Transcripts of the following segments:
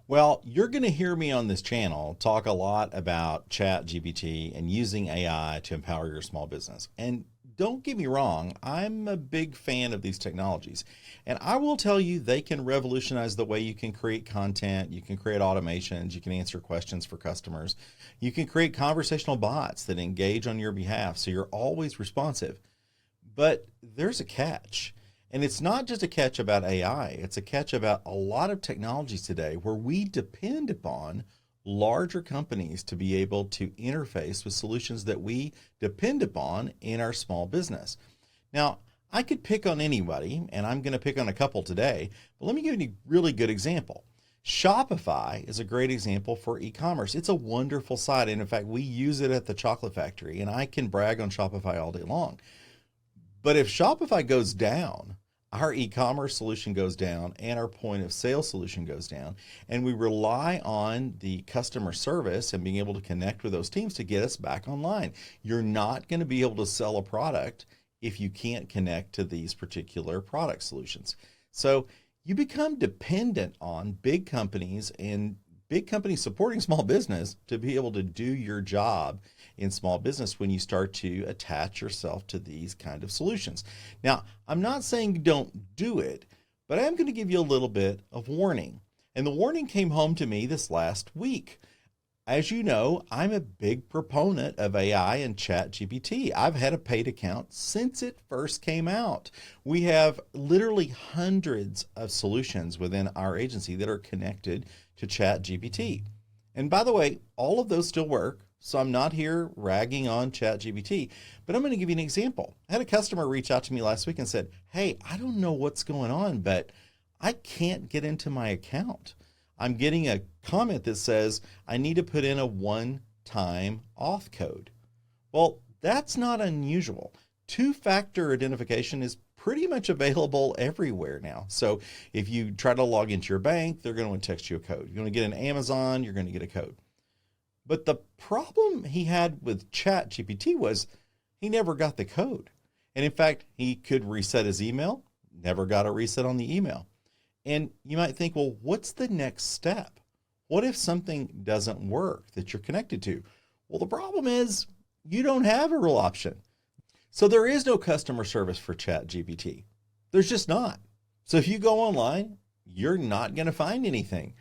Well, you're going to hear me on this channel talk a lot about Chat GPT and using AI to empower your small business. And don't get me wrong, I'm a big fan of these technologies. And I will tell you, they can revolutionize the way you can create content, you can create automations, you can answer questions for customers, you can create conversational bots that engage on your behalf so you're always responsive. But there's a catch. And it's not just a catch about AI, it's a catch about a lot of technologies today where we depend upon larger companies to be able to interface with solutions that we depend upon in our small business. Now, I could pick on anybody, and I'm going to pick on a couple today, but let me give you a really good example. Shopify is a great example for e-commerce. It's a wonderful site, and in fact, we use it at the Chocolate Factory, and I can brag on Shopify all day long. But if Shopify goes down, our e-commerce solution goes down and our point of sale solution goes down, and we rely on the customer service and being able to connect with those teams to get us back online. You're not going to be able to sell a product if you can't connect to these particular product solutions. So you become dependent on big companies and big companies supporting small business to be able to do your job in small business when you start to attach yourself to these kind of solutions. Now, I'm not saying don't do it, but I am going to give you a little bit of warning. And the warning came home to me this last week. As you know, I'm a big proponent of AI and Chat GPT. I've had a paid account since it first came out. We have literally hundreds of solutions within our agency that are connected to Chat GPT. And by the way, all of those still work. So I'm not here ragging on Chat GPT, but I'm going to give you an example. I had a customer reach out to me last week and said, hey, I don't know what's going on, but I can't get into my account. I'm getting a comment that says I need to put in a one-time auth code. Well, that's not unusual. Two-factor identification is pretty much available everywhere now. So if you try to log into your bank, they're going to text you a code. You're going to get an Amazon, you're going to get a code. But the problem he had with Chat GPT was he never got the code. And in fact, he could reset his email, never got a reset on the email. And you might think, well, what's the next step? What if something doesn't work that you're connected to? Well, the problem is you don't have a real option. So there is no customer service for Chat GPT. There's just not. So if you go online, you're not going to find anything.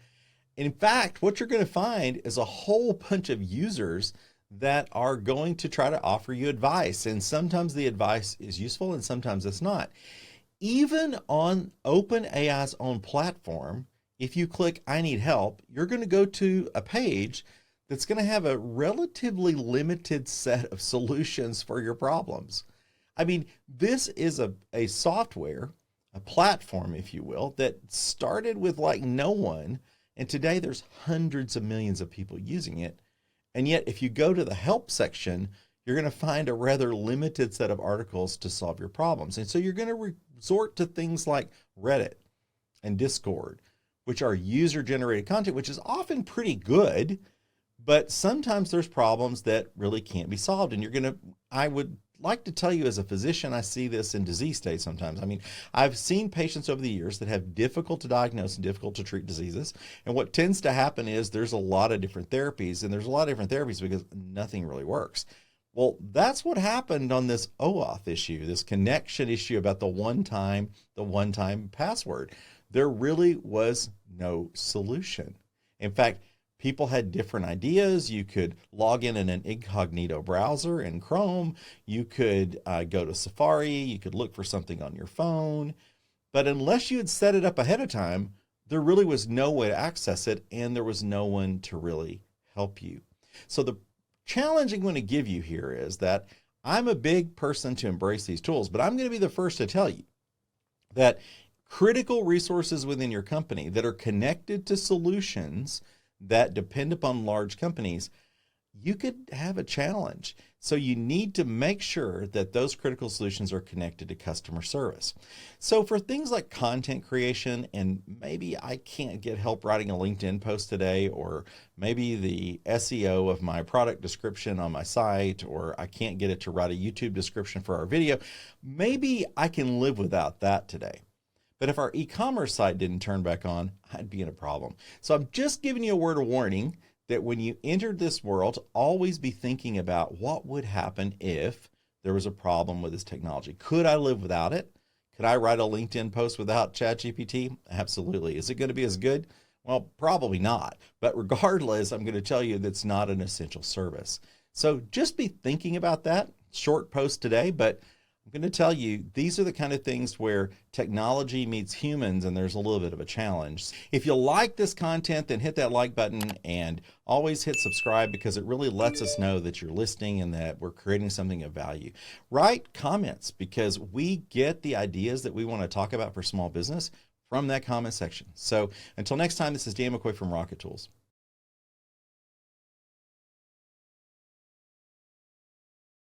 In fact, what you're going to find is a whole bunch of users that are going to try to offer you advice. And sometimes the advice is useful and sometimes it's not. Even on OpenAI's own platform, if you click I need help, you're going to go to a page that's going to have a relatively limited set of solutions for your problems. I mean, this is a software, a platform, if you will, that started with like no one. And today there's hundreds of millions of people using it. And yet, if you go to the help section, you're going to find a rather limited set of articles to solve your problems. And so you're going to resort to things like Reddit and Discord, which are user-generated content, which is often pretty good, but sometimes there's problems that really can't be solved. And I would like to tell you as a physician, I see this in disease states sometimes. I mean, I've seen patients over the years that have difficult to diagnose and difficult to treat diseases. And what tends to happen is there's a lot of different therapies, and there's a lot of different therapies because nothing really works. Well, that's what happened on this OAuth issue, this connection issue about the one-time password. There really was no solution. In fact, people had different ideas. You could log in an incognito browser in Chrome. You could go to Safari. You could look for something on your phone. But unless you had set it up ahead of time, there really was no way to access it, and there was no one to really help you. So the challenge I'm going to give you here is that I'm a big person to embrace these tools, but I'm going to be the first to tell you that critical resources within your company that are connected to solutions that depend upon large companies, you could have a challenge. So you need to make sure that those critical solutions are connected to customer service. So for things like content creation, and maybe I can't get help writing a LinkedIn post today, or maybe the SEO of my product description on my site, or I can't get it to write a YouTube description for our video, maybe I can live without that today. But if our e-commerce site didn't turn back on, I'd be in a problem. So I'm just giving you a word of warning that when you entered this world, always be thinking about what would happen if there was a problem with this technology. Could I live without it? Could I write a LinkedIn post without Chat GPT? Absolutely. Is it going to be as good? Well, probably not. But regardless, I'm going to tell you that's not an essential service. So just be thinking about that. Short post today, but I'm going to tell you, these are the kind of things where technology meets humans and there's a little bit of a challenge. If you like this content, then hit that like button and always hit subscribe because it really lets us know that you're listening and that we're creating something of value. Write comments because we get the ideas that we want to talk about for small business from that comment section. So until next time, this is Dan McCoy from Rocket Tools.